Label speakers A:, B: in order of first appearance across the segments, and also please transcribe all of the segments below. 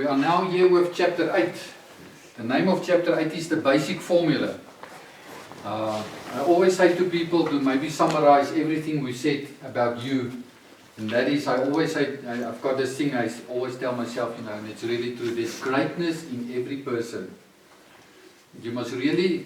A: We are now here with chapter 8. The name of chapter 8 is the basic formula. I always say to people to maybe summarize everything we said about you. And that is, I always say, I've got this thing I always tell myself, and it's really true. There's greatness in every person. You must really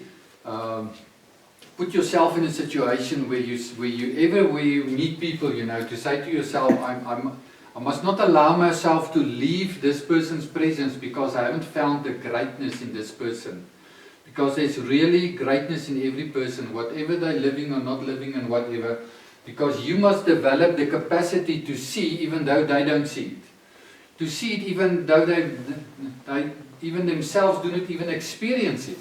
A: put yourself in a situation where you meet people, to say to yourself, I must not allow myself to leave this person's presence because I haven't found the greatness in this person. Because there's really greatness in every person, whatever they're living or not living and whatever. Because you must develop the capacity to see even though they don't see it. To see it even though they even themselves do not even experience it.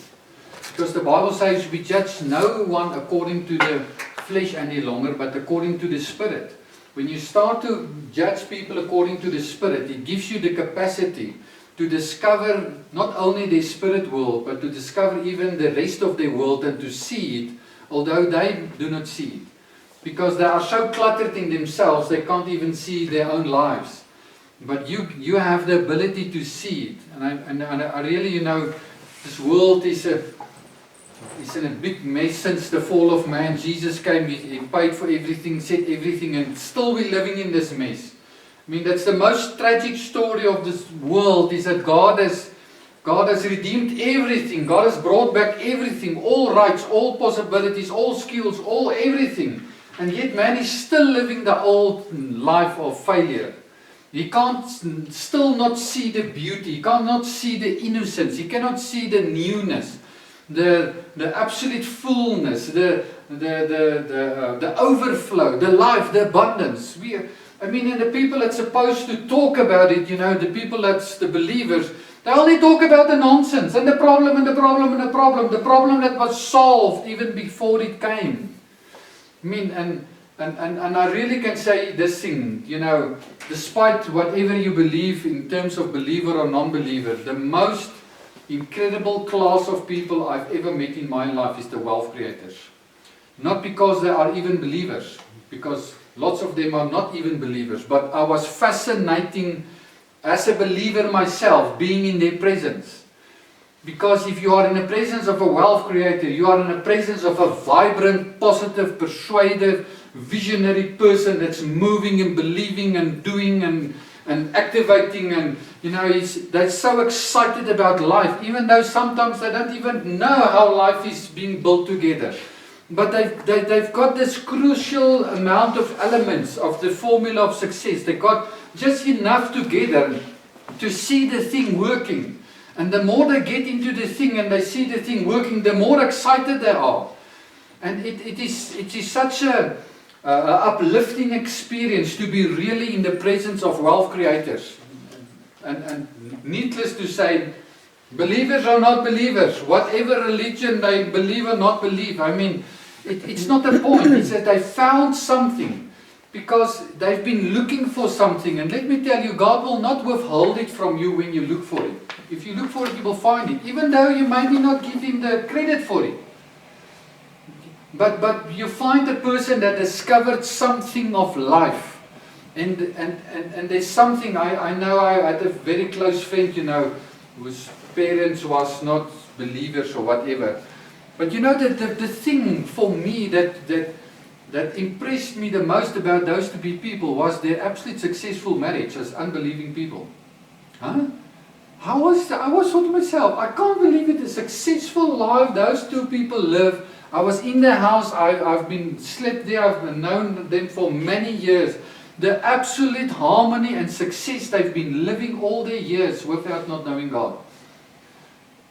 A: Because the Bible says we judge no one according to the flesh any longer, but according to the Spirit. When you start to judge people according to the Spirit, it gives you the capacity to discover not only their spirit world, but to discover even the rest of their world and to see it, although they do not see it. Because they are so cluttered in themselves, they can't even see their own lives. But you have the ability to see it. And I really, this world is in a big mess since the fall of man. Jesus came, He paid for everything, said everything, and still we're living in this mess. I mean, that's the most tragic story of this world, is that God has redeemed everything. God has brought back everything, all rights, all possibilities, all skills, all everything. And yet man is still living the old life of failure. He can't still not see the beauty. He cannot see the innocence. He cannot see the newness, the absolute fullness, the overflow, the life, the abundance. And the people that's supposed to talk about it, the people that's the believers, they only talk about the nonsense and the problem and the problem and the problem. The problem that was solved even before it came. And I really can say this thing, despite whatever you believe in terms of believer or non-believer, the most incredible class of people I've ever met in my life is the wealth creators. Not because they are even believers, because lots of them are not even believers, but I was fascinating as a believer myself, being in their presence. Because if you are in the presence of a wealth creator, you are in the presence of a vibrant, positive, persuasive, visionary person that's moving and believing and doing and activating, and they're so excited about life, even though sometimes they don't even know how life is being built together. But they've got this crucial amount of elements of the formula of success. They've got just enough together to see the thing working. And the more they get into the thing and they see the thing working, the more excited they are. And it is such a uplifting experience to be really in the presence of wealth creators. And needless to say, believers or not believers, whatever religion they believe or not believe, it's not the point. It's that they found something. Because they've been looking for something. And let me tell you, God will not withhold it from you when you look for it. If you look for it, you will find it. Even though you maybe not give Him the credit for it. But you find a person that discovered something of life. And there's something, I know I had a very close friend, whose parents was not believers or whatever. But the thing for me that impressed me the most about those two people was their absolute successful marriage as unbelieving people. I was thought to myself, I can't believe it, the successful life those two people live. I was in their house, I've been slept there, I've known them for many years. The absolute harmony and success they've been living all their years without not knowing God.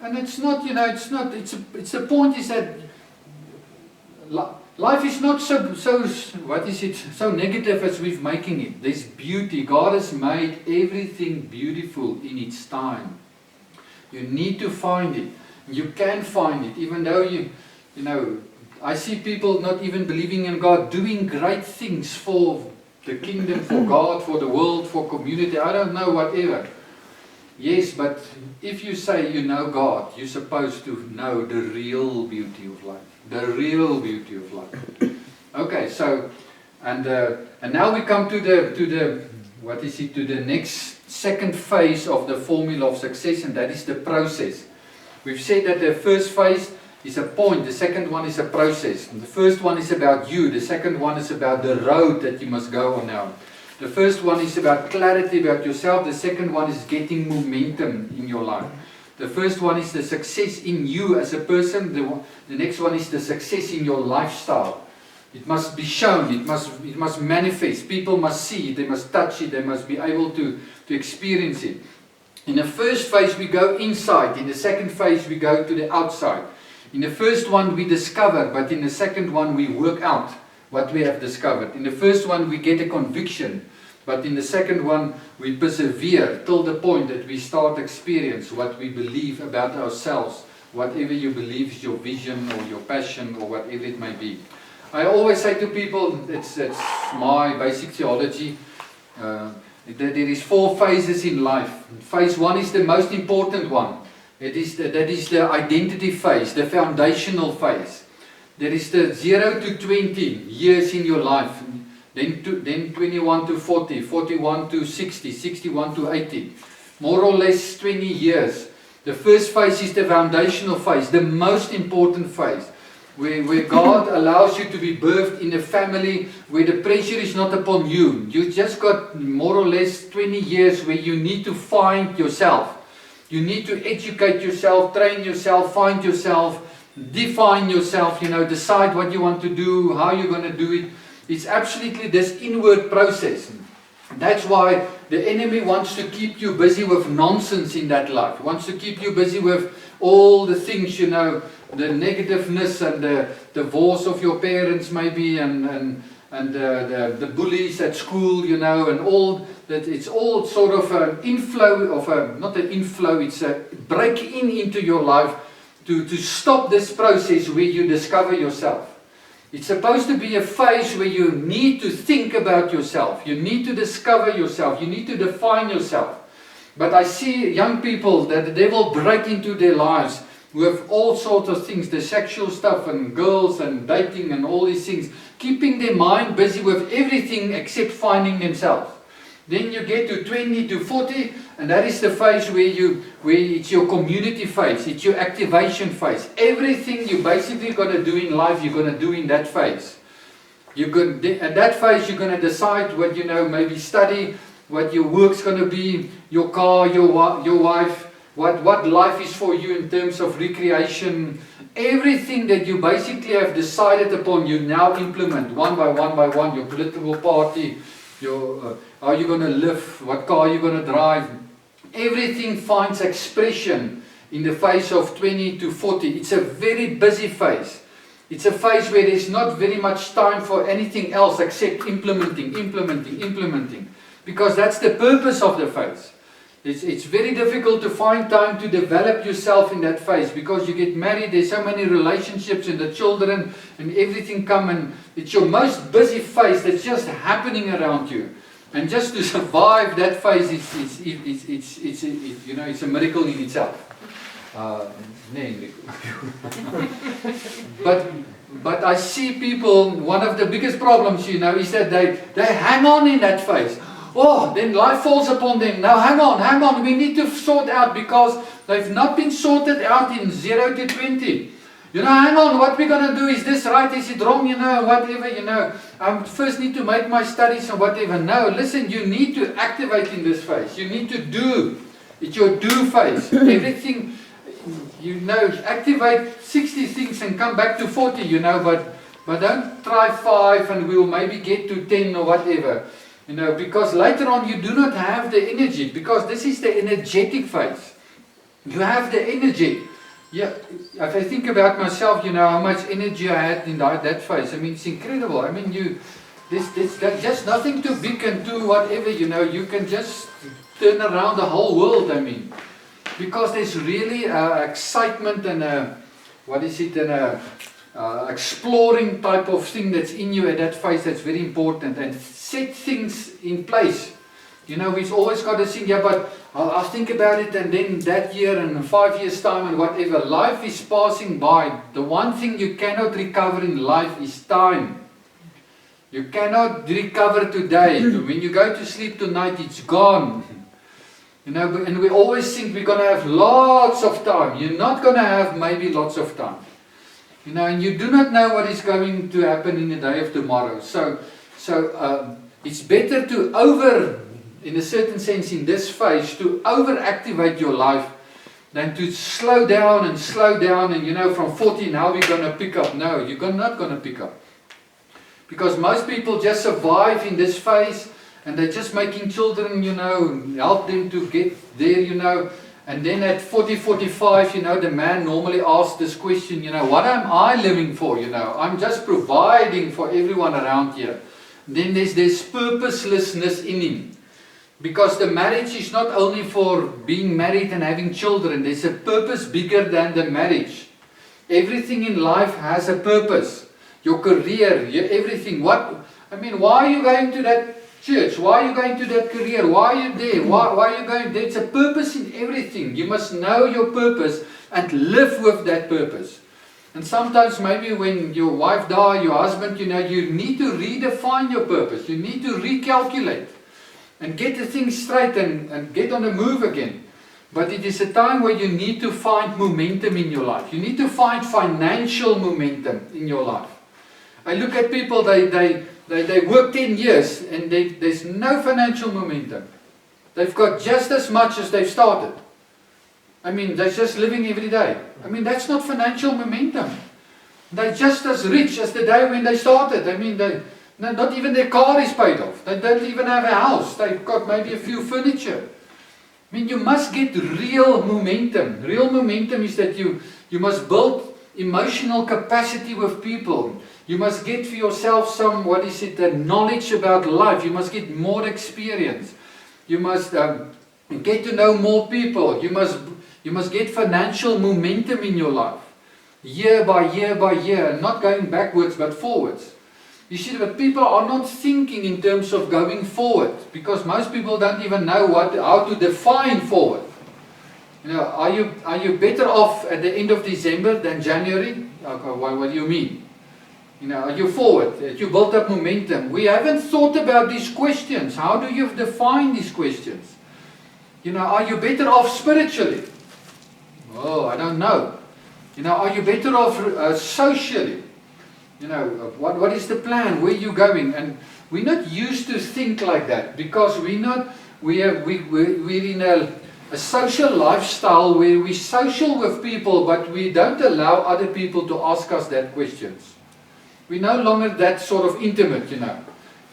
A: And it's not, it's the point is that life is not so negative as we're making it. There's beauty. God has made everything beautiful in its time. You need to find it. You can find it, even though I see people not even believing in God, doing great things for the kingdom, for God, for the world, for community, I don't know, whatever. Yes, but if you say you know God, you're supposed to know the real beauty of life. The real beauty of life. Okay, so, and now we come to the next second phase of the formula of success, and that is the process. We've said that the first phase is a point, the second one is a process. And the first one is about you, the second one is about the road that you must go on now. The first one is about clarity about yourself, the second one is getting momentum in your life. The first one is the success in you as a person, the next one is the success in your lifestyle. It must be shown, it must manifest, people must see it, they must touch it, they must be able to experience it. In the first phase we go inside, in the second phase we go to the outside. In the first one we discover, but in the second one we work out what we have discovered. In the first one we get a conviction, but in the second one we persevere till the point that we start experience what we believe about ourselves, whatever you believe is your vision or your passion or whatever it may be. I always say to people, it's my basic theology, that there is 4 phases in life. Phase 1 is the most important one. That is the identity phase, the foundational phase. There is the 0 to 20 years in your life, then 21 to 40, 41 to 60, 61 to 80. More or less 20 years. The first phase is the foundational phase, the most important phase. Where God allows you to be birthed in a family where the pressure is not upon you. You just got more or less 20 years where you need to find yourself. You need to educate yourself, train yourself, find yourself, define yourself, decide what you want to do, how you're going to do it. It's absolutely this inward process. That's why the enemy wants to keep you busy with nonsense in that life. Wants to keep you busy with all the things, the negativeness and the divorce of your parents maybe, and the bullies at school, and all that. It's all sort of an inflow of not an inflow, it's a break-in into your life to stop this process where you discover yourself. It's supposed to be a phase where you need to think about yourself, you need to discover yourself, you need to define yourself. But I see young people that the devil break into their lives with all sorts of things, the sexual stuff and girls and dating and all these things, keeping their mind busy with everything except finding themselves. Then you get to 20 to 40, and that is the phase where it's your community phase, it's your activation phase. Everything you're basically going to do in life, you're going to do in that phase. At that phase, you're going to decide what, maybe study, what your work's going to be, your car, your wife, what life is for you in terms of recreation. Everything that you basically have decided upon, you now implement one by one, your political party, how you're going to live, what car you're going to drive. Everything finds expression in the phase of 20 to 40. It's a very busy phase. It's a phase where there's not very much time for anything else except implementing. Because that's the purpose of the phase. It's very difficult to find time to develop yourself in that phase, because you get married, there's so many relationships and the children and everything come, and it's your most busy phase that's just happening around you. And just to survive that phase, it's a miracle in itself. But I see people, one of the biggest problems, is that they hang on in that phase. Oh, then life falls upon them. Now hang on, we need to sort out, because they've not been sorted out in 0 to 20. Hang on, what we're going to do, is this right, is it wrong, whatever, I first need to make my studies and whatever. No, listen, you need to activate in this phase. You need to do. It's your do phase. Everything, activate 60 things and come back to 40, but don't try 5 and we'll maybe get to 10 or whatever. Because later on you do not have the energy, because this is the energetic phase. You have the energy. Yeah, if I think about myself, how much energy I had in that phase. It's incredible. There's just nothing too big and too whatever, you can just turn around the whole world, Because there's really excitement and exploring type of thing that's in you at that phase. That's very important, and set things in place. We've always got to think, but I'll think about it, and then that year and 5 years time and whatever. Life is passing by. The one thing you cannot recover in life is time. You cannot recover today. When you go to sleep tonight, it's gone. You know, and we always think we're going to have lots of time. You're not going to have maybe lots of time. You know, and you do not know what is going to happen in the day of tomorrow. So it's better to in a certain sense in this phase, to over-activate your life than to slow down and, you know, from 40 now we're going to pick up. No, you're not going to pick up. Because most people just survive in this phase and they're just making children, you know, help them to get there, you know. And then at 40, 45, you know, the man normally asks this question, you know, what am I living for, you know? I'm just providing for everyone around here. Then there's this purposelessness in him. Because the marriage is not only for being married and having children. There's a purpose bigger than the marriage. Everything in life has a purpose. Your career, everything. Why are you going to that church? Why are you going to that career? Why are you there? Why are you going? There's a purpose in everything. You must know your purpose and live with that purpose. And sometimes maybe when your wife dies, your husband, you know, you need to redefine your purpose. You need to recalculate and get the things straight and get on the move again. But it is a time where you need to find momentum in your life. You need to find financial momentum in your life. I look at people, they work 10 years and there's no financial momentum. They've got just as much as they've started. I mean, they're just living every day. I mean, that's not financial momentum. They're just as rich as the day when they started. I mean, not even their car is paid off. They don't even have a house. They've got maybe a few furniture. I mean, you must get real momentum. Real momentum is that you must build emotional capacity with people. You must get for yourself some, knowledge about life. You must get more experience. You must get to know more people. You must get financial momentum in your life. Year by year by year. Not going backwards but forwards. You see, but people are not thinking in terms of going forward. Because most people don't even know how to define forward. You know, are you better off at the end of December than January? Okay, what do you mean? You know, are you forward? You built up momentum. We haven't thought about these questions. How do you define these questions? You know, are you better off spiritually? Oh, I don't know. You know, are you better off socially? You know, what is the plan? Where are you going? And we're not used to think like that because we're in a social lifestyle where we social with people, but we don't allow other people to ask us that questions. We're no longer that sort of intimate, you know.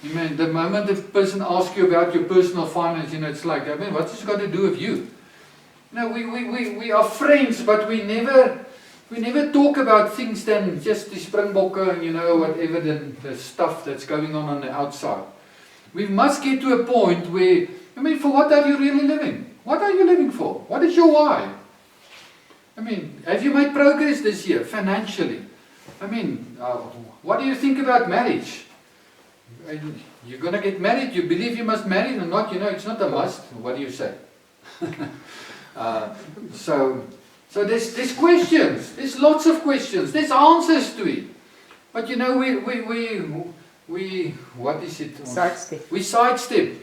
A: You mean, the moment the person asks you about your personal finance, you know, it's like, I mean, what's this got to do with you? You know, we are friends, but we never talk about things than just the springbokke and, you know, whatever the stuff that's going on the outside. We must get to a point where, I mean, for what are you really living? What are you living for? What is your why? I mean, have you made progress this year financially? I mean, what do you think about marriage? You're going to get married, you believe you must marry or not, you know, it's not a must. What do you say? So there's questions, there's lots of questions, there's answers to it. But you know, we what is it?
B: Sidestep.
A: We sidestep.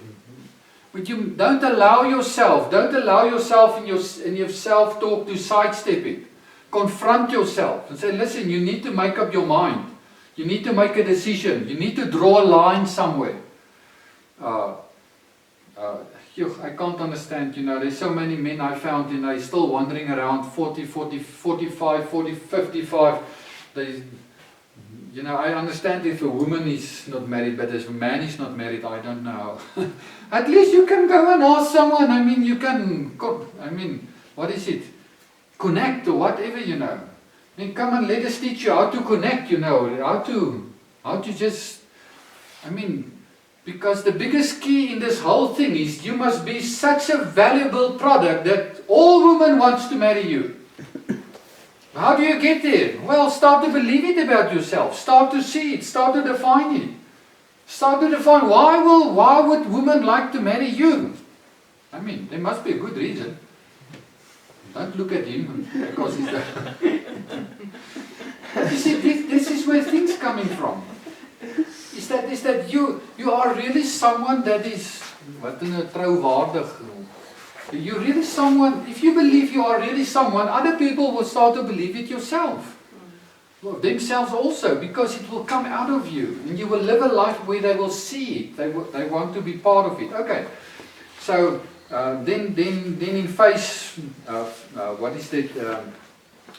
A: But you don't allow yourself in your self-talk to sidestep it. Confront yourself and say, listen, you need to make up your mind. You need to make a decision. You need to draw a line somewhere. I can't understand, you know, there's so many men I found, you know, still wandering around 40, 45, 55. You know, I understand if a woman is not married, but if a man is not married, I don't know. At least you can go and ask someone. I mean, you can, what is it? Connect or whatever, you know. I mean, come and let us teach you how to connect, you know, how to just, I mean, because the biggest key in this whole thing is you must be such a valuable product that all women wants to marry you. How do you get there? Well, start to believe it about yourself. Start to see it. Start to define it. Start to define why would women like to marry you? I mean, there must be a good reason. Don't look at him because he's the... But you see, this is where things coming from. Is that you are really someone that is, wat in 'n trouwaardig, You're really someone. If you believe you are really someone, other people will start to believe it yourself. Well, themselves also, because it will come out of you, and you will live a life where they will see it. They want to be part of it. Okay. So then in phase, what is that?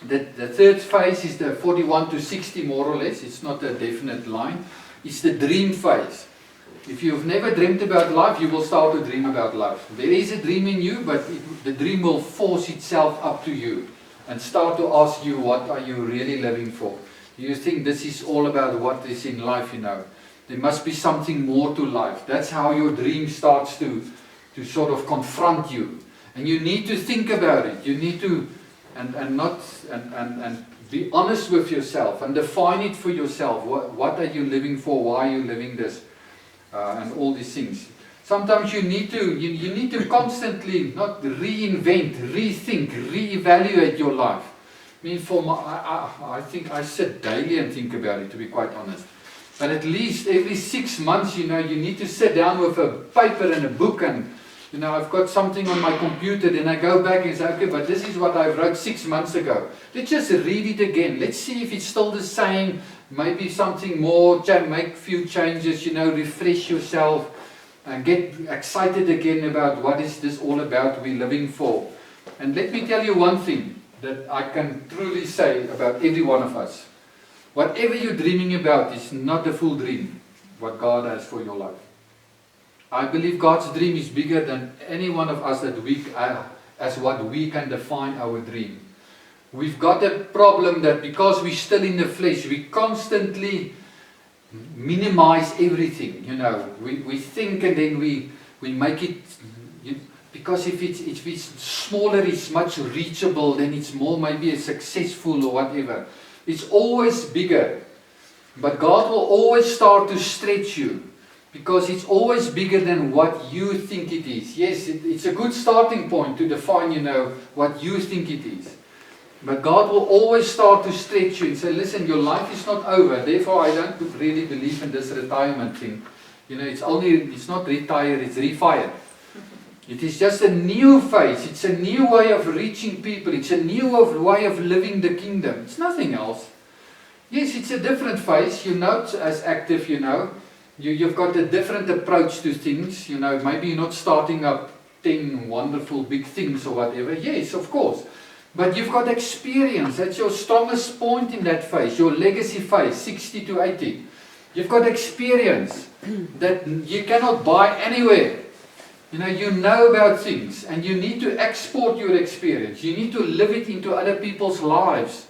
A: The third phase is the 41 to 60, more or less. It's not a definite line. It's the dream phase. If you've never dreamt about life, you will start to dream about life. There is a dream in you, but the dream will force itself up to you and start to ask you, what are you really living for? Do you think this is all about what is in life, you know? There must be something more to life. That's how your dream starts to sort of confront you. And you need to think about it. You need to and be honest with yourself and define it for yourself. What are you living for? Why are you living this? And all these things. Sometimes you need to constantly not reinvent, rethink, reevaluate your life. I mean, I think I sit daily and think about it, to be quite honest. But at least every 6 months, you know, you need to sit down with a paper and a book, and you know, I've got something on my computer, then I go back and say, okay, but this is what I wrote 6 months ago. Let's just read it again. Let's see if it's still the same. Maybe something more, make a few changes, you know, refresh yourself and get excited again about what is this all about we're living for. And let me tell you one thing that I can truly say about every one of us. Whatever you're dreaming about is not the full dream, what God has for your life. I believe God's dream is bigger than any one of us as what we can define our dream. We've got a problem that because we're still in the flesh, we constantly minimize everything. You know, we think and then we make it, because if it's smaller, it's much reachable, then it's more maybe successful or whatever. It's always bigger. But God will always start to stretch you, because it's always bigger than what you think it is. Yes, it's a good starting point to define, you know, what you think it is. But God will always start to stretch you and say, listen, your life is not over. Therefore, I don't really believe in this retirement thing. You know, it's not retired, it's refired. It is just a new phase. It's a new way of reaching people. It's a new way of living the kingdom. It's nothing else. Yes, it's a different phase. You're not as active, you know. You've got a different approach to things. You know, maybe you're not starting up 10 wonderful big things or whatever. Yes, of course. But you've got experience. That's your strongest point in that phase, your legacy phase, 60 to 80. You've got experience that you cannot buy anywhere. You know about things, and you need to export your experience. You need to live it into other people's lives.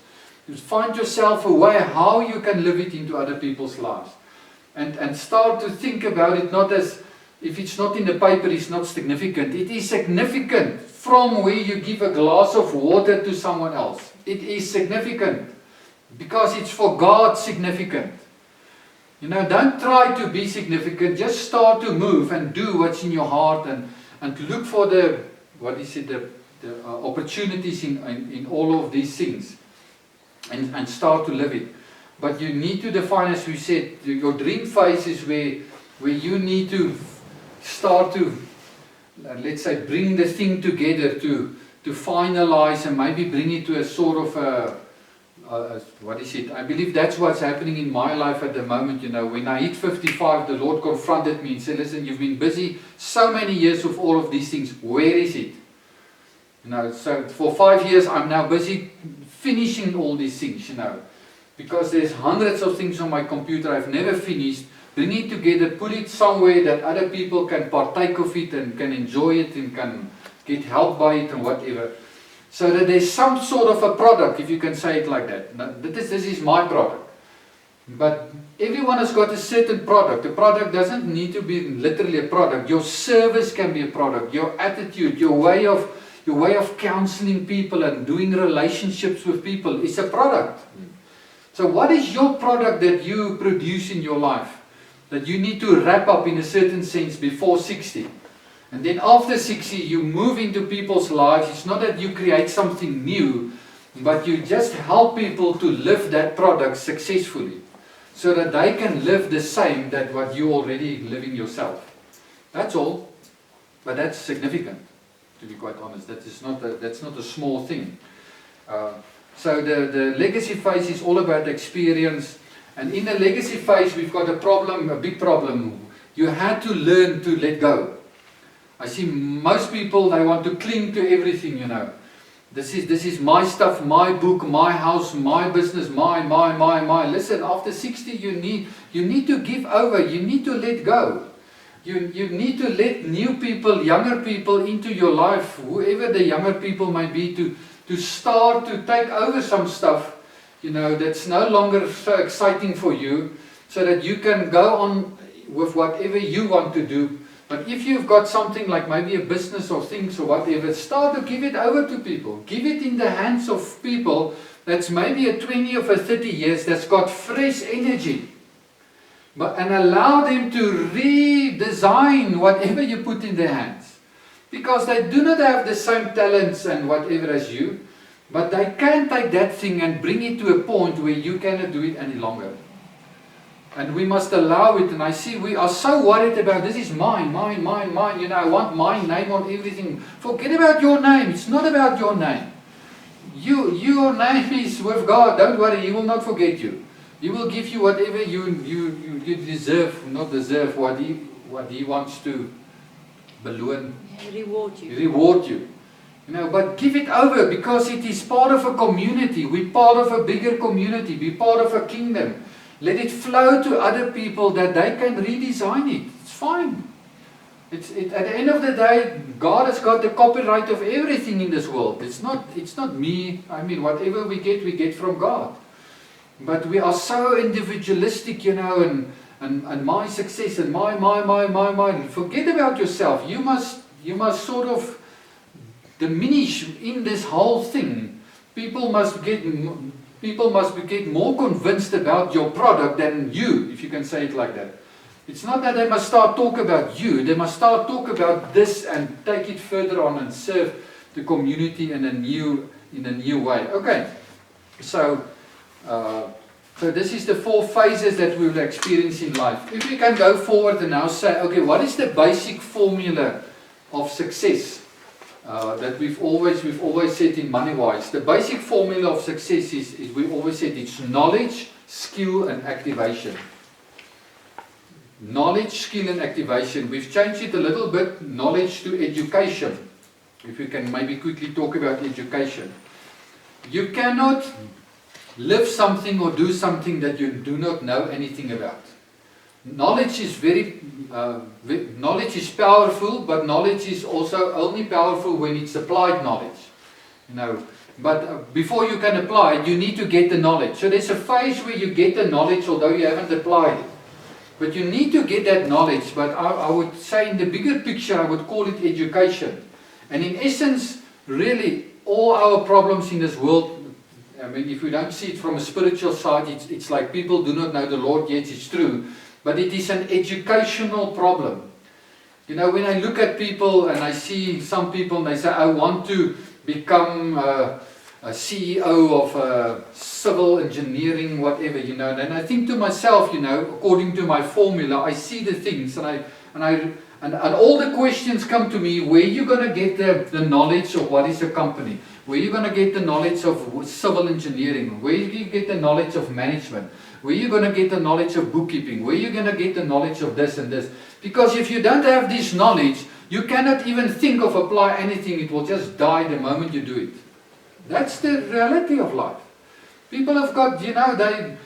A: You find yourself a way how you can live it into other people's lives. And start to think about it not as, if it's not in the paper, it's not significant. It is significant. From where you give a glass of water to someone else, it is significant, because it's for God significant. Don't try to be significant. Just start to move and do what's in your heart, and look for the opportunities in all of these things, and start to live it. But you need to define, as we said, your dream phase is where you need to start to, let's say, bring the thing together to finalize, and maybe bring it to a sort of I believe that's what's happening in my life at the moment. When I hit 55, the Lord confronted me and said, listen, you've been busy so many years with all of these things. Where is it? So for 5 years, I'm now busy finishing all these things, because there's hundreds of things on my computer I've never finished. Bring it together, put it somewhere that other people can partake of it and can enjoy it and can get help by it and whatever. So that there's some sort of a product, if you can say it like that. Now, this is my product. But everyone has got a certain product. The product doesn't need to be literally a product. Your service can be a product. Your attitude, your way of counseling people and doing relationships with people is a product. So what is your product that you produce in your life, that you need to wrap up in a certain sense before 60? And then after 60, you move into people's lives. It's not that you create something new, but you just help people to live that product successfully, so that they can live the same that what you already living yourself. That's all. But that's significant. to be quite honest. That's not a small thing. So the legacy phase is all about experience. And in the legacy phase, we've got a problem, a big problem. You had to learn to let go. I see most people, they want to cling to everything, you know. This is my stuff, my book, my house, my business, my. Listen, after 60, you need to give over. You need to let go. You need to let new people, younger people into your life, whoever the younger people might be, to start to take over some stuff, you know, that's no longer so exciting for you, so that you can go on with whatever you want to do. But if you've got something like maybe a business or things or whatever, start to give it over to people. Give it in the hands of people that's maybe a 20 or 30 years, that's got fresh energy. And allow them to redesign whatever you put in their hands. Because they do not have the same talents and whatever as you, but they can take that thing and bring it to a point where you cannot do it any longer. And we must allow it. And I see we are so worried about this is mine. You know, I want my name on everything. Forget about your name. It's not about your name. Your name is with God. Don't worry, He will not forget you. He will give you whatever you deserve, not deserve, what He wants to balloon.
B: Reward you.
A: Reward you. You know, but give it over, because it is part of a community. We're part of a bigger community. We're part of a kingdom. Let it flow to other people that they can redesign it. It's fine. At the end of the day, God has got the copyright of everything in this world. It's not me. I mean, whatever we get from God. But we are so individualistic, you know, and my success and my. Forget about yourself. You must sort of diminish in this whole thing. People must get more convinced about your product than you, if you can say it like that. It's not that they must start talk about you. They must start talk about this and take it further on and serve the community in a new way. Okay, so this is the 4 phases that we will experience in life. If we can go forward and now say, okay, what is the basic formula of success that we've always said in MoneyWise? The basic formula of success is we always said it's knowledge, skill and activation. Knowledge, skill and activation. We've changed it a little bit, knowledge to education. If we can maybe quickly talk about education. You cannot live something or do something that you do not know anything about. Knowledge is knowledge is powerful, but knowledge is also only powerful when it's applied knowledge. You know, but before you can apply it, you need to get the knowledge. So there's a phase where you get the knowledge, although you haven't applied it. But you need to get that knowledge. But I would say in the bigger picture, I would call it education. And in essence, really, all our problems in this world, I mean, if we don't see it from a spiritual side, it's like people do not know the Lord yet, it's true. But it is an educational problem. You know, when I look at people and I see some people and they say, I want to become a CEO of civil engineering, whatever, you know, and I think to myself, you know, according to my formula, I see the things and all the questions come to me, where are you going to get the knowledge of what is a company? Where are you going to get the knowledge of civil engineering? Where do you get the knowledge of management? Where are you going to get the knowledge of bookkeeping? Where are you going to get the knowledge of this and this? Because if you don't have this knowledge, you cannot even think of apply anything. It will just die the moment you do it. That's the reality of life. People have got, you know,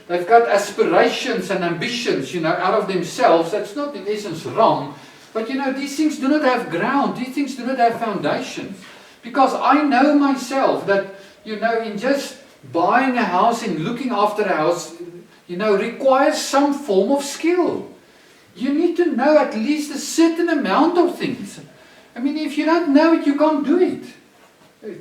A: they've got aspirations and ambitions, you know, out of themselves. That's not in essence wrong. But, you know, these things do not have ground. These things do not have foundations. Because I know myself that, you know, in just buying a house and looking after a house, you know, requires some form of skill. You need to know at least a certain amount of things. I mean, if you don't know it, you can't do it.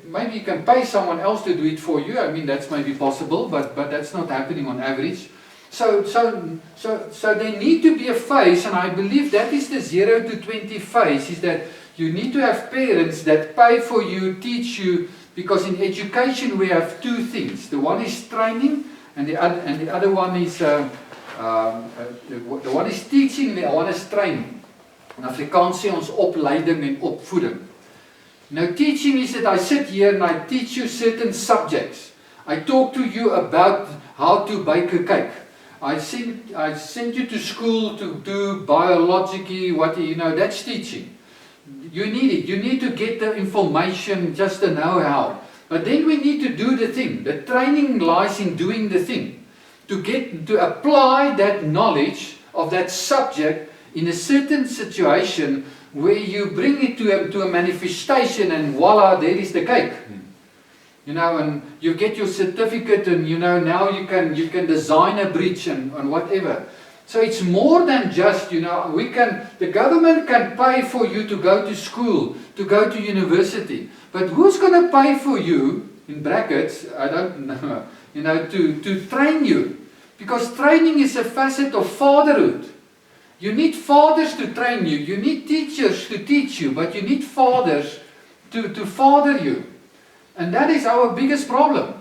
A: Maybe you can pay someone else to do it for you. I mean, that's maybe possible, but that's not happening on average. So there need to be a phase, and I believe that is the 0 to 20 phase, is that you need to have parents that pay for you, teach you, because in education we have 2 things. The one is training, and the other one is the one is teaching, and the one is training. In Afrikaans sê ons opleiding en opvoeding. Now teaching is that I sit here and I teach you certain subjects. I talk to you about how to bake a cake. I send you to school to do biologically, that's teaching. You need it. You need to get the information, just the know-how. But then we need to do the thing. The training lies in doing the thing. To apply that knowledge of that subject in a certain situation where you bring it to a manifestation, and voila, there is the cake. And you get your certificate, and now you can design a bridge and whatever. So it's more than just, the government can pay for you to go to school, to go to university. But who's going to pay for you, in brackets, I don't know, to train you? Because training is a facet of fatherhood. You need fathers to train you. You need teachers to teach you, but you need fathers to father you. And that is our biggest problem.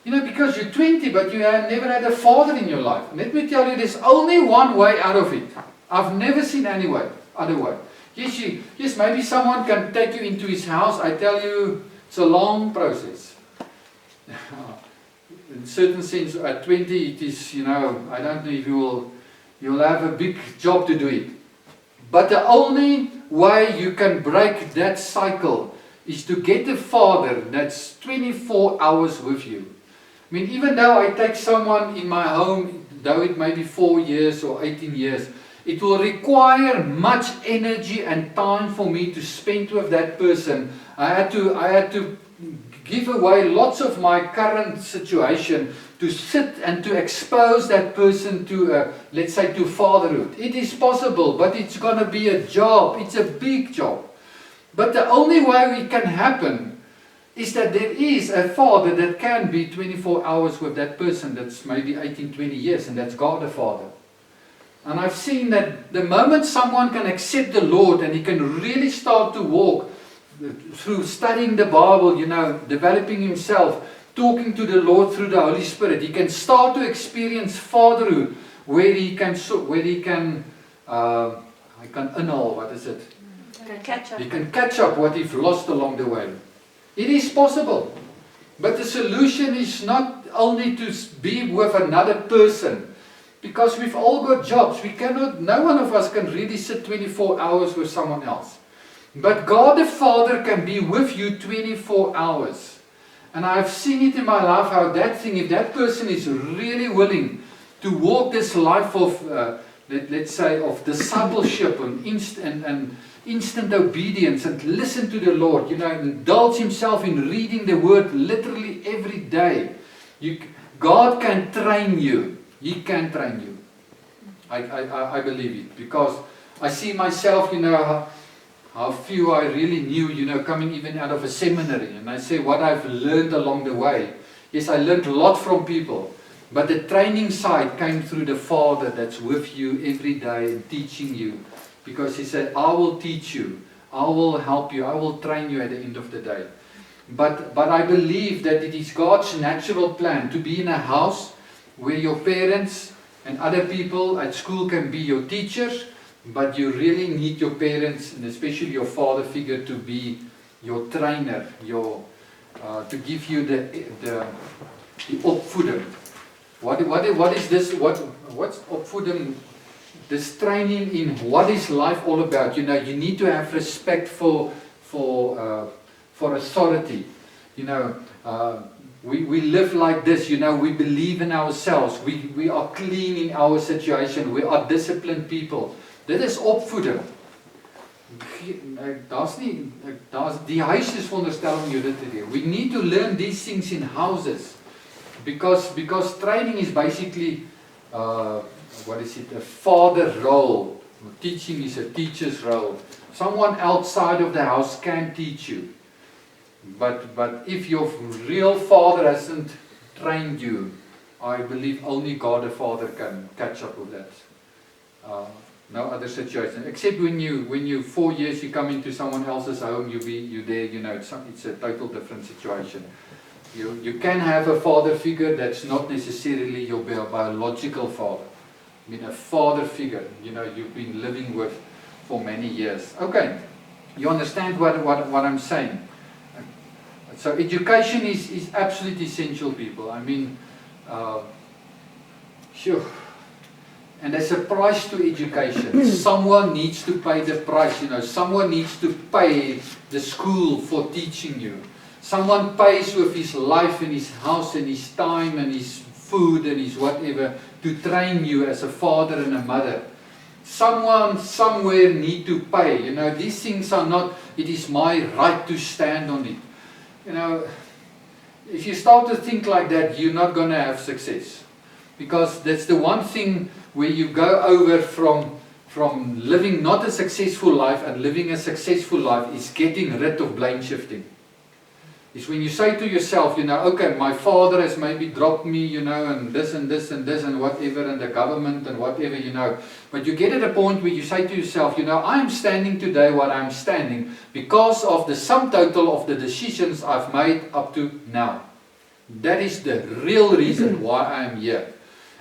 A: Because you're 20, but you have never had a father in your life. Let me tell you, there's only one way out of it. I've never seen any other way. Yes, maybe someone can take you into his house. I tell you, it's a long process. In a certain sense, at 20, it is, I don't know if you'll have a big job to do it. But the only way you can break that cycle is to get a father that's 24 hours with you. I mean, even though I take someone in my home, though it may be 4 years or 18 years, it will require much energy and time for me to spend with that person. I had to give away lots of my current situation to sit and to expose that person to, let's say, to fatherhood. It is possible, but it's going to be a job. It's a big job. But the only way it can happen is that there is a father that can be 24 hours with that person that's maybe 18, 20 years, and that's God the Father. And I've seen that the moment someone can accept the Lord and he can really start to walk through studying the Bible, developing himself, talking to the Lord through the Holy Spirit, he can start to experience fatherhood where he can annul, what is it?
B: Catch up.
A: He can catch up what he's lost along the way. It is possible. But the solution is not only to be with another person, because we've all got jobs. No one of us can really sit 24 hours with someone else. But God the Father can be with you 24 hours. And I've seen it in my life how if that person is really willing to walk this life of, let's say, of discipleship and instant obedience and listen to the Lord, indulge himself in reading the Word literally every day. God can train you. He can train you. I believe it, because I see myself, how few I really knew, coming even out of a seminary, and I say what I've learned along the way. Yes, I learned a lot from people, but the training side came through the Father that's with you every day and teaching you. Because he said, I will teach you, I will help you, I will train you at the end of the day. But I believe that it is God's natural plan to be in a house where your parents and other people at school can be your teachers, but you really need your parents, and especially your father figure, to be your trainer, to give you the opvoeding. What is this? What's opvoeding? This training in what is life all about. You need to have respect for authority. We live like this. We believe in ourselves. We are clean in our situation. We are disciplined people. Dit is opvoeding. Die huis is veronderstel om jou dit te doen. We need to learn these things in houses, because training is basically a father role. Teaching is a teacher's role. Someone outside of the house can teach you, but if your real father hasn't trained you, I believe only God the Father can catch up with that. No other situation, except when you 4 years you come into someone else's home, you there, it's a total different situation. You can have a father figure that's not necessarily your biological father. I mean, a father figure, you've been living with for many years. Okay, You understand what I'm saying? So education is absolutely essential, people. I mean, sure. And there's a price to education. Someone needs to pay the price, you know. Someone needs to pay the school for teaching you. Someone pays with his life and his house and his time and his food and his whatever to train you as a father and a mother. Someone somewhere need to pay. You know, these things are not, it is my right to stand on it. You know, if you start to think like that, you're not going to have success. Because that's the one thing where you go over from living not a successful life and living a successful life is getting rid of blame shifting. It's when you say to yourself, you know, okay, my father has maybe dropped me, you know, and this and this and this and whatever, and the government and whatever, you know. But you get at a point where you say to yourself, you know, I'm standing today what I'm standing because of the sum total of the decisions I've made up to now. That is the real reason why I am here.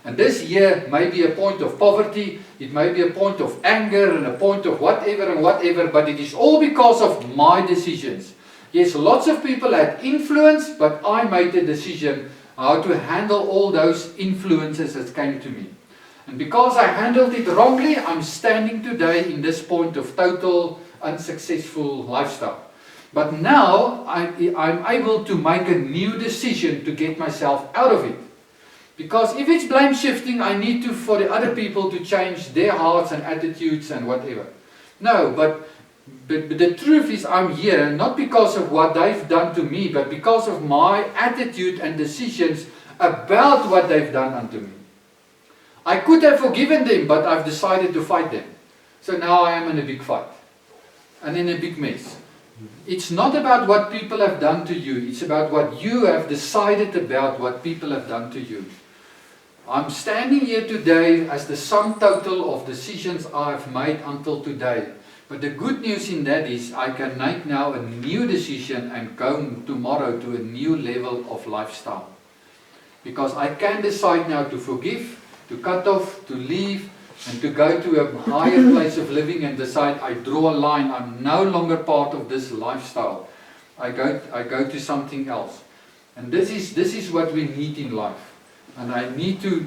A: And this year may be a point of poverty, it may be a point of anger and a point of whatever and whatever, but it is all because of my decisions. Yes, lots of people had influence, but I made the decision how to handle all those influences that came to me. And because I handled it wrongly, I'm standing today in this point of total unsuccessful lifestyle. But now I'm able to make a new decision to get myself out of it. Because if it's blame shifting, I need to, for the other people to change their hearts and attitudes and whatever. No, but the truth is I'm here not because of what they've done to me, but because of my attitude and decisions about what they've done unto me. I could have forgiven them, but I've decided to fight them. So now I am in a big fight and in a big mess. It's not about what people have done to you. It's about what you have decided about what people have done to you. I'm standing here today as the sum total of decisions I've made until today. But the good news in that is I can make now a new decision and go tomorrow to a new level of lifestyle. Because I can decide now to forgive, to cut off, to leave, and to go to a higher place of living and decide I draw a line. I'm no longer part of this lifestyle. I go to something else. And this is what we need in life. And I need to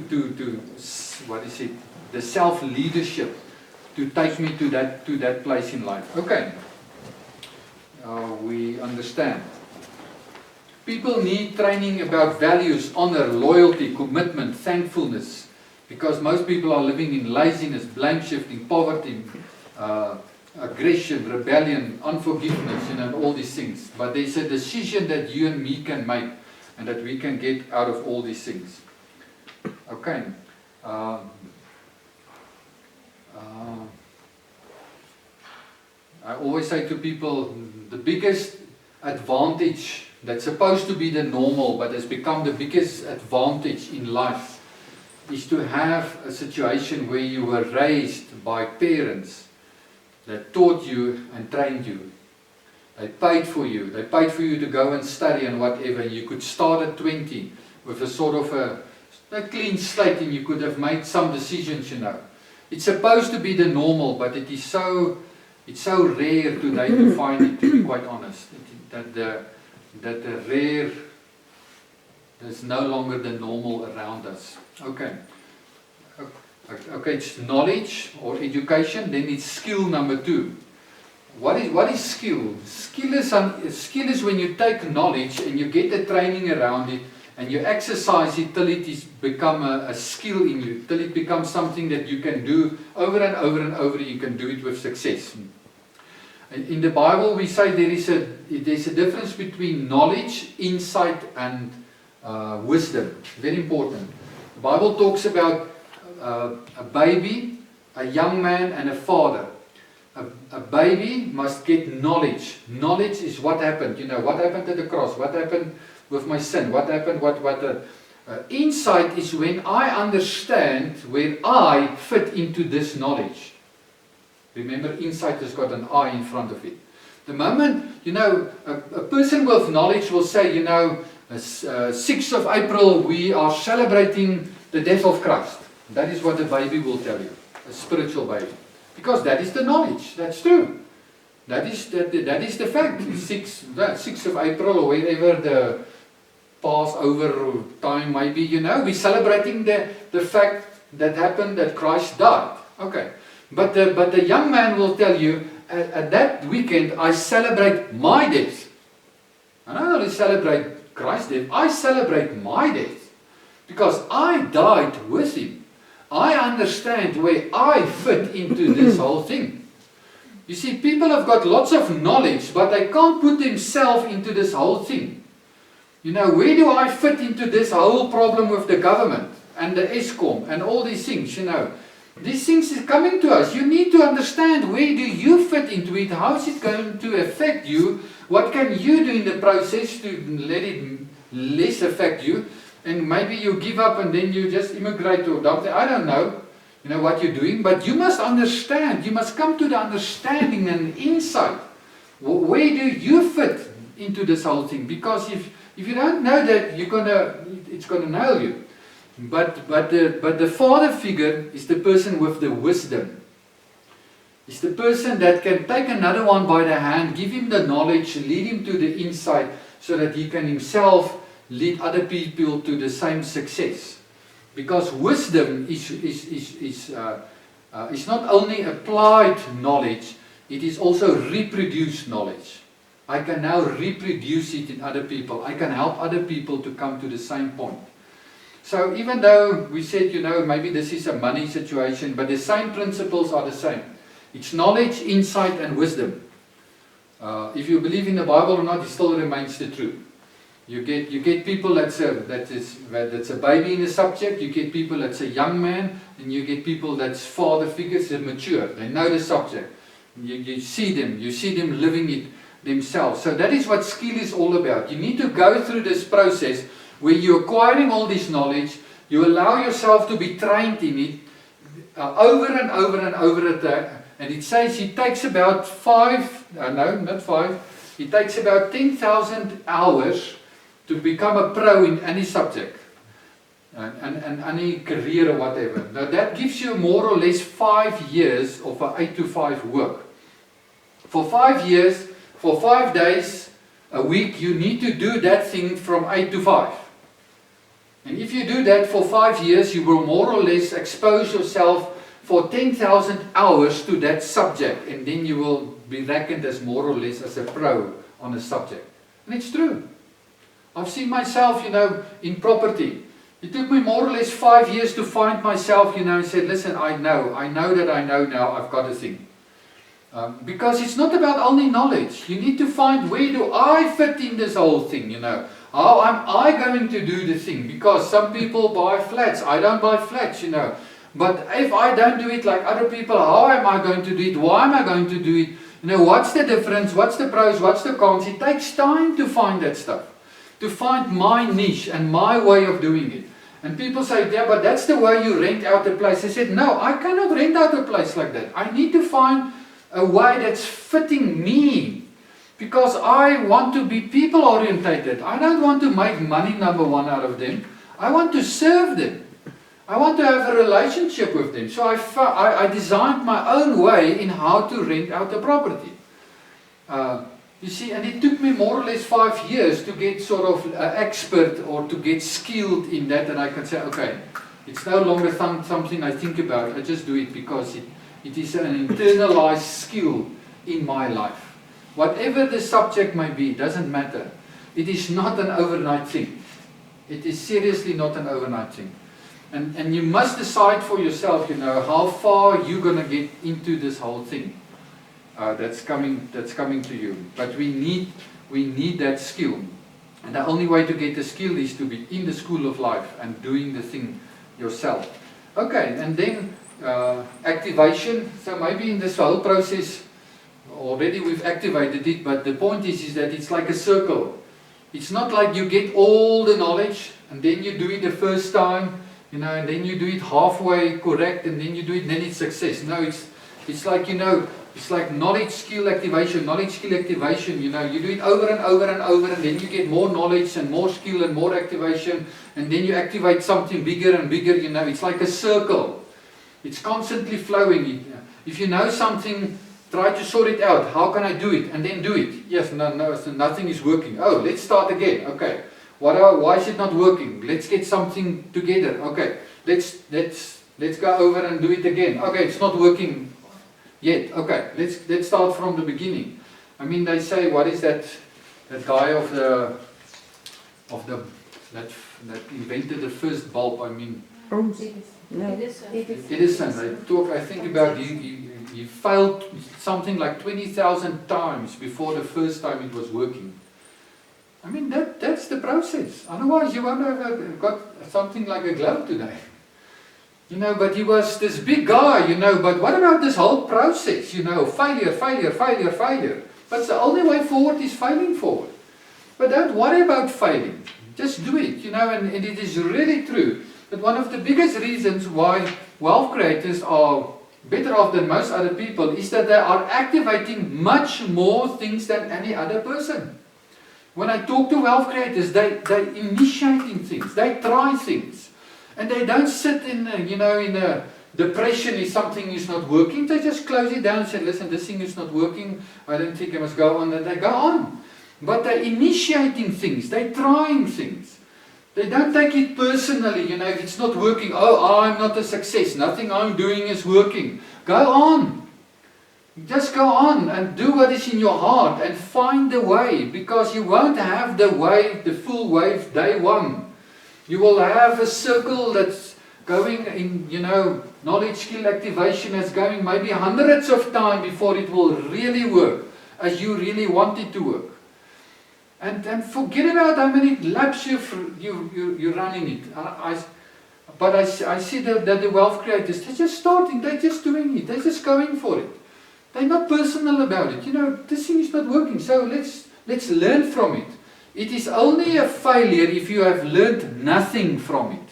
A: what is it? The self-leadership to take me to that place in life. Okay. We understand. People need training about values, honor, loyalty, commitment, thankfulness. Because most people are living in laziness, blame shifting, poverty, aggression, rebellion, unforgiveness, and all these things. But there's a decision that you and me can make and that we can get out of all these things. Okay. I always say to people, the biggest advantage that's supposed to be the normal but has become the biggest advantage in life is to have a situation where you were raised by parents that taught you and trained you. They paid for you. They paid for you to go and study and whatever. You could start at 20 with a sort of a clean slate and you could have made some decisions, you know. It's supposed to be the normal, but it's so rare today to find it, to be quite honest. That the rare is no longer the normal around us. Okay. Okay, it's knowledge or education, then it's skill number 2. What is skill? Skill is when you take knowledge and you get the training around it and you exercise it till it is become a skill in you, till it becomes something that you can do over and over and over. You can do it with success. In the Bible we say there's a difference between knowledge, insight and wisdom. Very important. The Bible talks about a baby, a young man and a father. A baby must get knowledge. Knowledge is what happened. You know, what happened at the cross? What happened with my sin? What happened? Insight is when I understand where I fit into this knowledge. Remember, insight has got an I in front of it. The moment, you know, a person with knowledge will say, you know, 6th of April we are celebrating the death of Christ. That is what the baby will tell you, a spiritual baby. Because that is the knowledge, that's true. That is the fact. 6th of April or wherever the Passover time might be, we're celebrating the fact that happened, that Christ died. Okay. But the young man will tell you, at that weekend, I celebrate my death. I don't only celebrate Christ's death, I celebrate my death. Because I died with him. I understand where I fit into this whole thing. You see, people have got lots of knowledge, but they can't put themselves into this whole thing. Where do I fit into this whole problem with the government and the ESCOM and all these things, These things are coming to us. You need to understand, where do you fit into it? How is it going to affect you? What can you do in the process to let it less affect you? And maybe you give up and then you just immigrate to a doctor. I don't know, what you're doing. But you must understand. You must come to the understanding and insight. Where do you fit into this whole thing? Because if you don't know that, it's gonna nail you. But the father figure is the person with the wisdom. It's the person that can take another one by the hand, give him the knowledge, lead him to the insight, so that he can himself lead other people to the same success. Because wisdom is not only applied knowledge, it is also reproduced knowledge. I can now reproduce it in other people. I can help other people to come to the same point. So even though we said, maybe this is a money situation, but the same principles are the same. It's knowledge, insight, and wisdom. If you believe in the Bible or not, it still remains the truth. You get people that's a baby in the subject. You get people that's a young man, and you get people that's father figures, that mature. They know the subject. You see them living it themselves. So that is what skill is all about. You need to go through this process where you're acquiring all this knowledge, you allow yourself to be trained in it over and over and over again. And it says it takes about it takes about 10,000 hours to become a pro in any subject and any career or whatever. Now that gives you more or less 5 years of an 8 to 5 work. For 5 years, for 5 days a week, you need to do that thing from 8 to 5. And if you do that for 5 years, you will more or less expose yourself for 10,000 hours to that subject, and then you will be reckoned as more or less as a pro on a subject. And it's true. I've seen myself, in property. It took me more or less 5 years to find myself, and said, listen, I know that I know now, I've got a thing. Because it's not about only knowledge. You need to find, where do I fit in this whole thing, How am I going to do the thing? Because some people buy flats. I don't buy flats, But if I don't do it like other people, how am I going to do it? Why am I going to do it? What's the difference? What's the pros? What's the cons? It takes time to find that stuff. To find my niche and my way of doing it. And people say, yeah, but that's the way you rent out a place. I said, no, I cannot rent out a place like that. I need to find a way that's fitting me. Because I want to be people orientated. I don't want to make money, number one, out of them. I want to serve them. I want to have a relationship with them. So I designed my own way in how to rent out the property. You see, and it took me more or less 5 years to get sort of expert or to get skilled in that. And I can say, okay, it's no longer something I think about. I just do it because it is an internalized skill in my life. Whatever the subject may be, doesn't matter. It is not an overnight thing. It is seriously not an overnight thing. And you must decide for yourself, how far you're going to get into this whole thing that's coming to you. But we need that skill. And the only way to get the skill is to be in the school of life and doing the thing yourself. Okay, and then activation. So maybe in this whole process, already we've activated it, but the point is that it's like a circle. It's not like you get all the knowledge and then you do it the first time, and then you do it halfway correct, and then you do it, and then it's success. No, it's like, it's like knowledge skill activation, you do it over and over and over, and then you get more knowledge and more skill and more activation, and then you activate something bigger and bigger, it's like a circle. It's constantly flowing. If you know something try to sort it out. How can I do it? And then do it. Yes, no, so nothing is working. Oh, let's start again. Okay. Why is it not working? Let's get something together. Okay. Let's go over and do it again. Okay, it's not working yet. Okay, let's start from the beginning. I mean, they say, what is that guy that invented the first bulb? I mean, Edison. They talk, I think, about he failed something like 20,000 times before the first time it was working. I mean, that's the process. Otherwise, you won't have got something like a globe today. You know, but he was this big guy, you know, but what about this whole process? You know, failure. But the only way forward is failing forward. But don't worry about failing. Just do it, you know, and it is really true that one of the biggest reasons why wealth creators are better off than most other people is that they are activating much more things than any other person. When I talk to wealth creators, they initiating things, they try things. And they don't sit in a depression if something is not working. They just close it down and say, listen, this thing is not working. I don't think I must go on. And they go on. But they're initiating things. They're trying things. They don't take it personally. You know, if it's not working, oh, I'm not a success. Nothing I'm doing is working. Go on. Just go on and do what is in your heart and find the way. Because you won't have the way, the full wave, day one. You will have a circle that's going in, you know, knowledge skill activation that's going maybe hundreds of times before it will really work as you really want it to work. And forget about how many laps you run in it. But I see that the wealth creators, they're just starting, they're just doing it, they're just going for it. They're not personal about it. You know, this thing is not working, so let's learn from it. It is only a failure if you have learned nothing from it.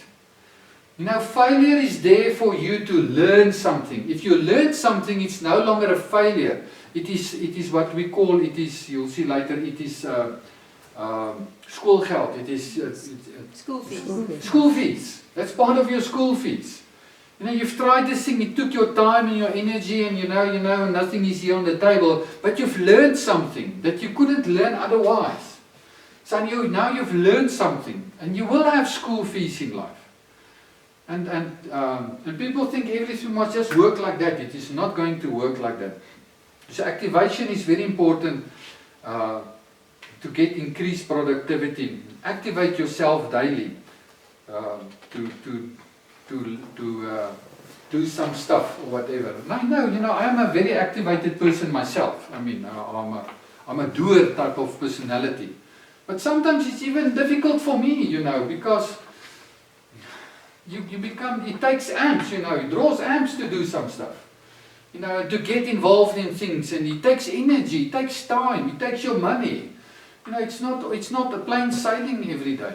A: You know, failure is there for you to learn something. If you learn something, it's no longer a failure. It is what we call, you'll see later, it is school geld. It is
B: School fees.
A: School fees. That's part of your school fees. You know, you've tried this thing, it took your time and your energy, and you know, nothing is here on the table, but you've learned something that you couldn't learn otherwise. So now you've learned something, and you will have school fees in life. And people think everything must just work like that. It is not going to work like that. So activation is very important to get increased productivity. Activate yourself daily to do some stuff or whatever. And I know, you know, I am a very activated person myself. I mean, I'm a doer type of personality. But sometimes it's even difficult for me, you know, because you become, it takes amps, you know, it draws amps to do some stuff. You know, to get involved in things, and it takes energy, it takes time, it takes your money. You know, it's not a plain sailing every day.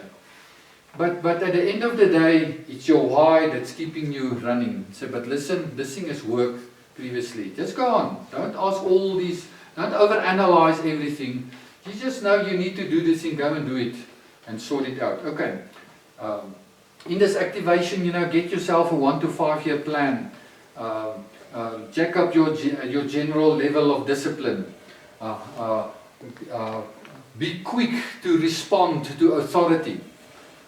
A: But at the end of the day, it's your why that's keeping you running. So, but listen, this thing has worked previously. Just go on. Don't ask all these, don't overanalyze everything. You just know you need to do this thing, go and do it and sort it out. Okay. In this activation, you know, get yourself a 1 to 5 year plan. Check up your general level of discipline. Be quick to respond to authority.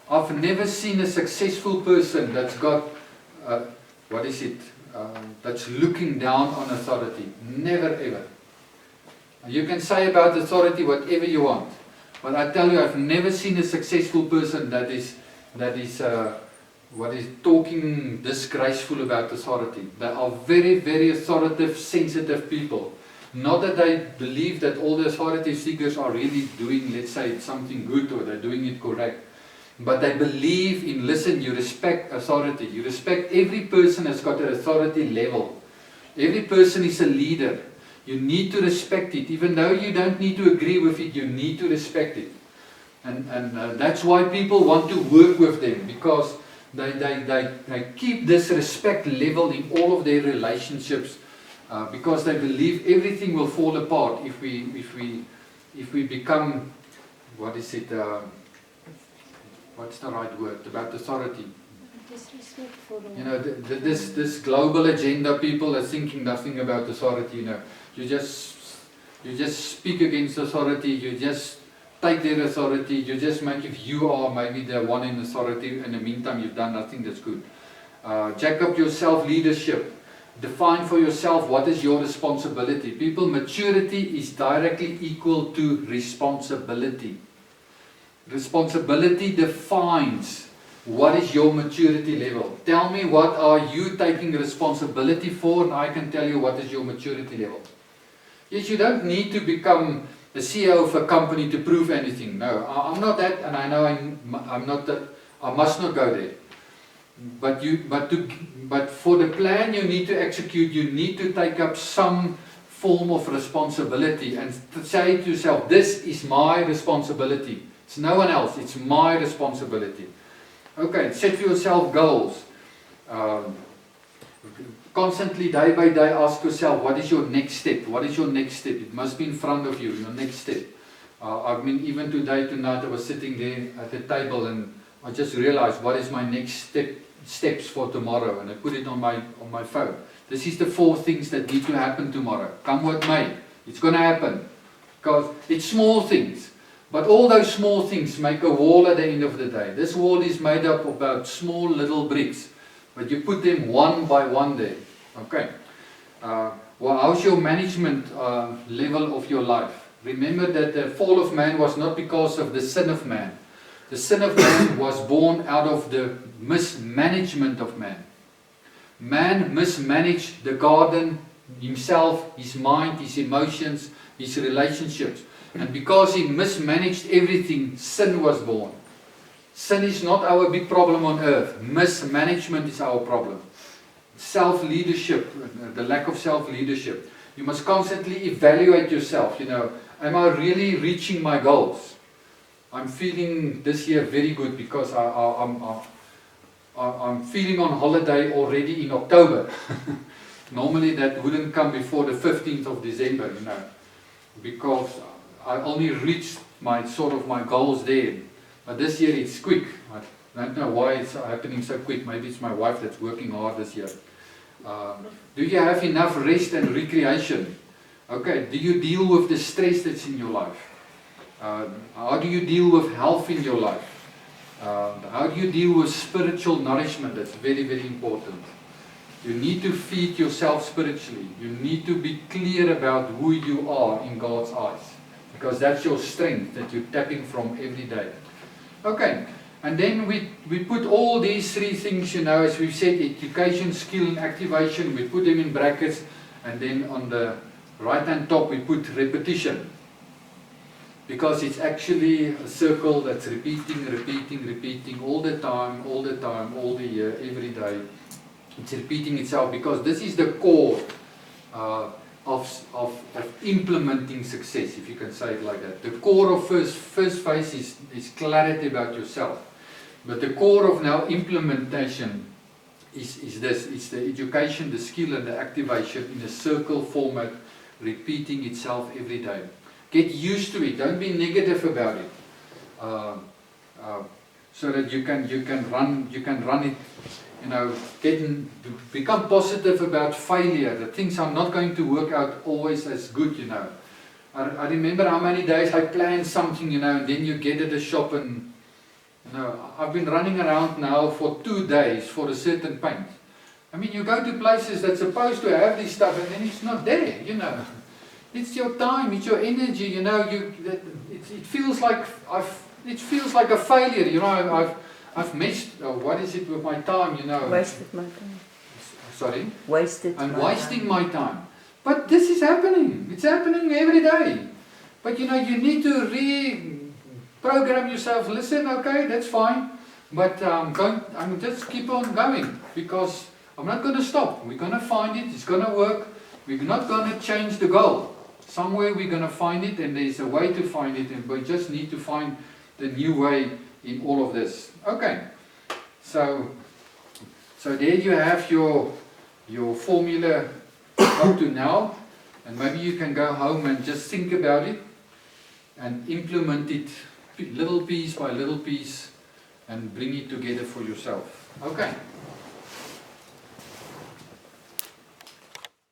A: I've never seen a successful person that's got, that's looking down on authority. Never ever. You can say about authority whatever you want, but I tell you, I've never seen a successful person that is talking disgraceful about authority. They are very, very authoritative, sensitive people. Not that they believe that all the authority seekers are really doing, let's say, something good or they're doing it correct. But they believe in, listen, you respect authority. You respect every person has got an authority level. Every person is a leader. You need to respect it. Even though you don't need to agree with it, you need to respect it. And that's why people want to work with them, because they keep this respect level in all of their relationships, because they believe everything will fall apart if we become, what's the right word, about authority?
B: Disrespect for the
A: You know, this global agenda, people are thinking nothing about authority. You know, you just speak against authority. You just take their authority. You just make, if you are maybe the one in authority, in the meantime you've done nothing that's good. Jack up your self-leadership. Define for yourself what is your responsibility. People, maturity is directly equal to responsibility. Responsibility defines what is your maturity level. Tell me, what are you taking responsibility for, and I can tell you what is your maturity level. Yes, you don't need to become the CEO of a company to prove anything. No, I'm not that, and I know I'm not that. I must not go there. But for the plan you need to execute, you need to take up some form of responsibility and say to yourself, this is my responsibility. It's no one else, it's my responsibility. Okay, set for yourself goals. Constantly, day by day, ask yourself, what is your next step? What is your next step? It must be in front of you, your next step. I mean, even tonight I was sitting there at the table and I just realized, what is my next steps for tomorrow? And I put it on my phone. This is the 4 things that need to happen tomorrow. Come what may, it's going to happen. Because it's small things. But all those small things make a wall at the end of the day. This wall is made up of about small little bricks. But you put them one by one there. Okay. Well, how's your management level of your life? Remember that the fall of man was not because of the sin of man. The sin of man was born out of the mismanagement of man. Man mismanaged the garden, himself, his mind, his emotions, his relationships. And because he mismanaged everything, sin was born. Sin is not our big problem on earth. Mismanagement is our problem. Self-leadership, the lack of self-leadership. You must constantly evaluate yourself. You know, am I really reaching my goals? I'm feeling this year very good because I'm feeling on holiday already in October. Normally that wouldn't come before the 15th of December, you know, because I only reached my goals there. But this year it's quick. I don't know why it's happening so quick. Maybe it's my wife that's working hard this year. Do you have enough rest and recreation? Okay, do you deal with the stress that's in your life? How do you deal with health in your life? How do you deal with spiritual nourishment? That's very, very important. You need to feed yourself spiritually. You need to be clear about who you are in God's eyes. Because that's your strength that you're tapping from every day. Okay, and then we put all these 3 things, you know, as we've said, education, skill and activation, we put them in brackets, and then on the right hand top we put repetition. Because it's actually a circle that's repeating all the time, all the year, every day. It's repeating itself because this is the core of implementing success, if you can say it like that. The core of first phase is clarity about yourself. But the core of now implementation is this. It's the education, the skill and the activation in a circle format, repeating itself every day. Get used to it. Don't be negative about it. So that you can run it. You know, become positive about failure. That things are not going to work out always as good. You know, I remember how many days I planned something. You know, and then you get at the shop and. You know, I've been running around now for 2 days for a certain paint. I mean, you go to places that's supposed to have this stuff, and then it's not there. You know. It's your time, it's your energy, you know. It feels like a failure, you know. I've missed. What is it with my time, you know?
C: Wasted my time.
A: Sorry.
C: I'm
A: wasting my time. But this is happening. It's happening every day. But you know, you need to reprogram yourself. Listen, okay, that's fine. But I'm just keep on going because I'm not going to stop. We're going to find it. It's going to work. We're not going to change the goal. Somewhere we're going to find it, and there's a way to find it, and we just need to find the new way in all of this. Okay, so there you have your formula up to now, and maybe you can go home and just think about it and implement it little piece by little piece, and bring it together for yourself. Okay.